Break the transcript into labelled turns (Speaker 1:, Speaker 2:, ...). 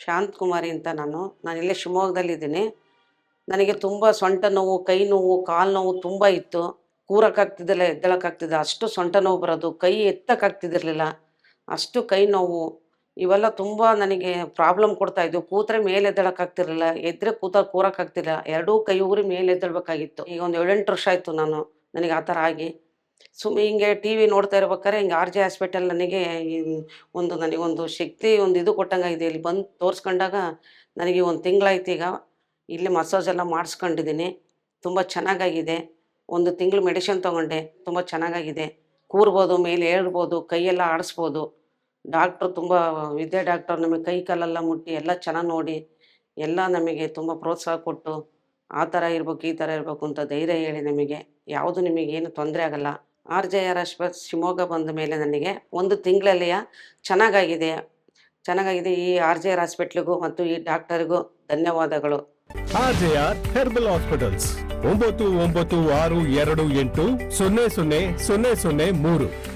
Speaker 1: ಶಾಂತಕುಮಾರಿ ಅಂತ ನಾನು ಇಲ್ಲೇ ಶಿವಮೊಗ್ಗದಲ್ಲಿದ್ದೀನಿ. ನನಗೆ ತುಂಬ ಸೊಂಟ ನೋವು, ಕೈ ನೋವು, ಕಾಲು ನೋವು ತುಂಬ ಇತ್ತು. ಕೂರಕ್ಕಾಗ್ತಿದ್ದಿಲ್ಲ, ಎದ್ದೇಳಕ್ಕಾಗ್ತಿದ್ದಿಲ್ಲ. ಅಷ್ಟು ಸೊಂಟ ನೋವು ಬರೋದು, ಕೈ ಎತ್ತಕ್ಕಾಗ್ತಿದ್ದಿರಲಿಲ್ಲ. ಅಷ್ಟು ಕೈ ನೋವು ಇವೆಲ್ಲ ತುಂಬ ನನಗೆ ಪ್ರಾಬ್ಲಮ್ ಕೊಡ್ತಾಯಿದ್ವು. ಕೂತ್ರೆ ಮೇಲೆ ಎದ್ದೇಳಕ್ಕಾಗ್ತಿರಲಿಲ್ಲ, ಎದ್ದರೆ ಕೂರಕ್ಕಾಗ್ತಿಲ್ಲ. ಎರಡೂ ಕೈ ಊರಿ ಮೇಲೆ ಎದ್ದೇಳಬೇಕಾಗಿತ್ತು. ಈಗ ಒಂದು 7-8 ವರ್ಷ ಆಯಿತು ನನಗೆ ಆ ಥರ ಆಗಿ. ಹಿಂಗೆ ಟಿ ವಿ ನೋಡ್ತಾ ಇರ್ಬೇಕಾದ್ರೆ ಹಿಂಗೆ ಆರ್ ಜೆ ಹಾಸ್ಪಿಟಲ್ ನನಗೆ ನನಗೊಂದು ಶಕ್ತಿ ಇದು ಕೊಟ್ಟಂಗಾಗಿದೆ. ಇಲ್ಲಿ ಬಂದು ತೋರಿಸ್ಕೊಂಡಾಗ ನನಗೆ 1 ತಿಂಗಳಾಯ್ತು ಈಗ. ಇಲ್ಲಿ ಮಸಾಜ್ ಎಲ್ಲ ಮಾಡಿಸ್ಕೊಂಡಿದ್ದೀನಿ. ತುಂಬ ಚೆನ್ನಾಗಾಗಿದೆ. 1 ತಿಂಗಳು ಮೆಡಿಷನ್ ತೊಗೊಂಡೆ, ತುಂಬ ಚೆನ್ನಾಗಾಗಿದೆ. ಕೂರ್ಬೋದು, ಮೇಲೆ ಏಳ್ಬೋದು, ಕೈಯೆಲ್ಲ ಆಡಿಸ್ಬೋದು. ಡಾಕ್ಟ್ರು ತುಂಬ ವಿದ್ಯಾ ಡಾಕ್ಟರ್ ನಮಗೆ ಕೈ ಕಾಲೆಲ್ಲ ಮುಟ್ಟಿ ಎಲ್ಲ ಚೆನ್ನಾಗಿ ನೋಡಿ ಎಲ್ಲ ನಮಗೆ ತುಂಬ ಪ್ರೋತ್ಸಾಹ ಕೊಟ್ಟು ಆ ಥರ ಇರಬೇಕು, ಈ ಥರ ಇರಬೇಕು ಅಂತ ಧೈರ್ಯ ಹೇಳಿ ನಮಗೆ ಯಾವುದು ನಿಮಗೇನು ತೊಂದರೆ ಆಗಲ್ಲ. ಆರ್ ಜೆ ಆರ್ ಆಸ್ಪತ್ರೆ ಶಿವಮೊಗ್ಗ ಬಂದ ಮೇಲೆ ನನಗೆ 1 ತಿಂಗಳಲ್ಲಿಯ ಚೆನ್ನಾಗಾಗಿದೆ. ಈ ಆರ್ ಜೆ ಆರ್ ಹಾಸ್ಪಿಟ್ಲಿಗೂ ಮತ್ತು ಈ ಡಾಕ್ಟರಿಗೂ ಧನ್ಯವಾದಗಳು.
Speaker 2: RJR herbal hospitals 9962280003